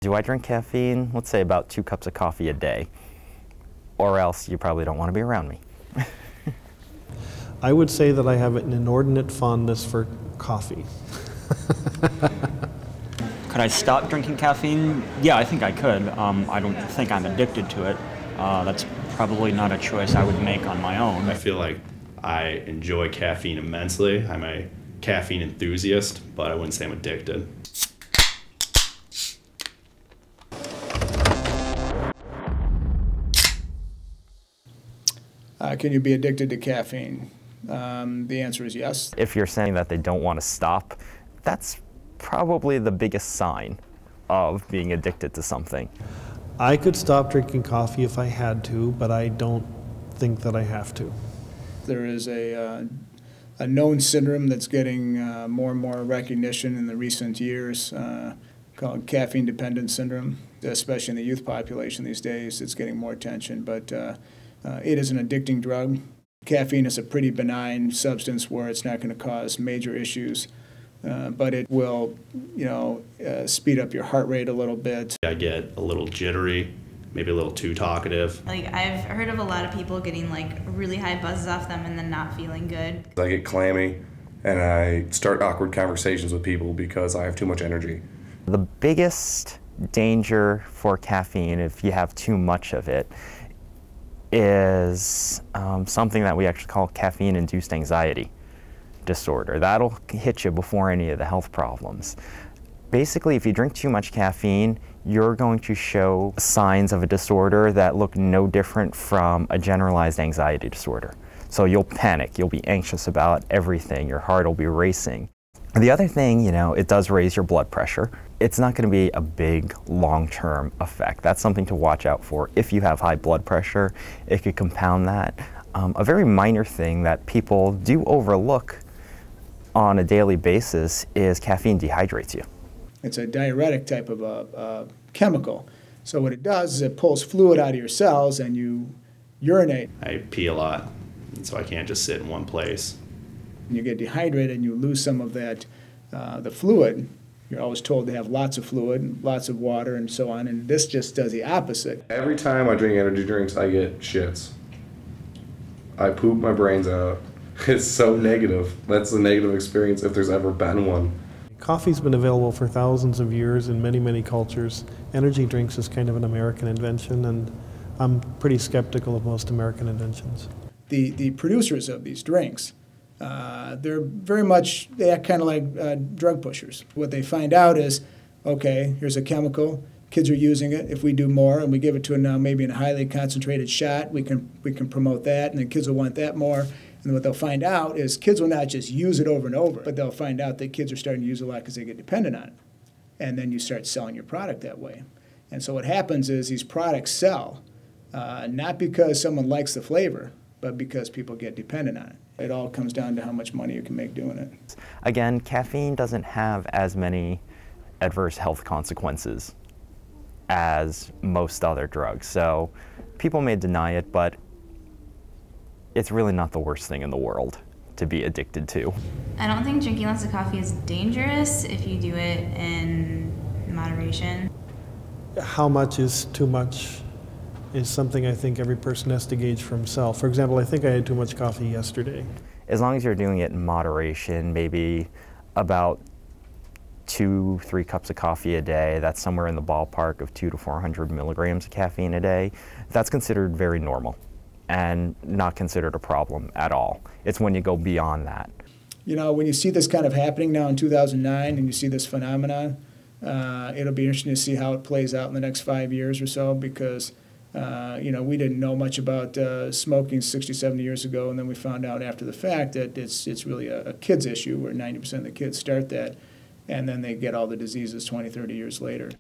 Do I drink caffeine? Let's say about 2 cups of coffee a day, or else you probably don't want to be around me. I would say that I have an inordinate fondness for coffee. Could I stop drinking caffeine? Yeah, I think I could. I don't think I'm addicted to it. That's probably not a choice I would make on my own. I feel like I enjoy caffeine immensely. I'm a caffeine enthusiast, but I wouldn't say I'm addicted. Can you be addicted to caffeine? The answer is yes. If you're saying that they don't want to stop, that's probably the biggest sign of being addicted to something. I could stop drinking coffee if I had to, but I don't think that I have to. There is a known syndrome that's getting more and more recognition in the recent years called caffeine-dependent syndrome, especially in the youth population these days. It's getting more attention, but it is an addicting drug. Caffeine is a pretty benign substance where it's not going to cause major issues, but it will, speed up your heart rate a little bit. I get a little jittery, maybe a little too talkative. Like, I've heard of a lot of people getting like really high buzzes off them and then not feeling good. I get clammy and I start awkward conversations with people because I have too much energy. The biggest danger for caffeine, if you have too much of it, is something that we actually call caffeine-induced anxiety disorder. That'll hit you before any of the health problems. Basically, if you drink too much caffeine, you're going to show signs of a disorder that look no different from a generalized anxiety disorder. So you'll panic, you'll be anxious about everything, your heart will be racing. The other thing, it does raise your blood pressure. It's not going to be a big long-term effect. That's something to watch out for. If you have high blood pressure, it could compound that. A very minor thing that people do overlook on a daily basis is caffeine dehydrates you. It's a diuretic type of a chemical. So what it does is it pulls fluid out of your cells and you urinate. I pee a lot, and so I can't just sit in one place. And you get dehydrated and you lose some of that, the fluid. You're always told to have lots of fluid, lots of water, and so on, and this just does the opposite. Every time I drink energy drinks, I get shits. I poop my brains out. It's so negative. That's a negative experience if there's ever been one. Coffee's been available for thousands of years in many, many cultures. Energy drinks is kind of an American invention, and I'm pretty skeptical of most American inventions. The producers of these drinks, they act kind of like drug pushers. What they find out is, okay, here's a chemical, kids are using it. If we do more and we give it to them now maybe in a highly concentrated shot, we can promote that, and then kids will want that more. And what they'll find out is kids will not just use it over and over, but they'll find out that kids are starting to use it a lot because they get dependent on it. And then you start selling your product that way. And so what happens is these products sell, not because someone likes the flavor, but because people get dependent on it. It all comes down to how much money you can make doing it. Again, caffeine doesn't have as many adverse health consequences as most other drugs. So people may deny it, but it's really not the worst thing in the world to be addicted to. I don't think drinking lots of coffee is dangerous if you do it in moderation. How much is too much is something I think every person has to gauge for himself. For example, I think I had too much coffee yesterday. As long as you're doing it in moderation, maybe about 2-3 cups of coffee a day, that's somewhere in the ballpark of 200 to 400 milligrams of caffeine a day, that's considered very normal and not considered a problem at all. It's when you go beyond that. When you see this kind of happening now in 2009 and you see this phenomenon, it'll be interesting to see how it plays out in the next 5 years or so, because we didn't know much about smoking 60, 70 years ago, and then we found out after the fact that it's really a kid's issue where 90% of the kids start that, and then they get all the diseases 20, 30 years later.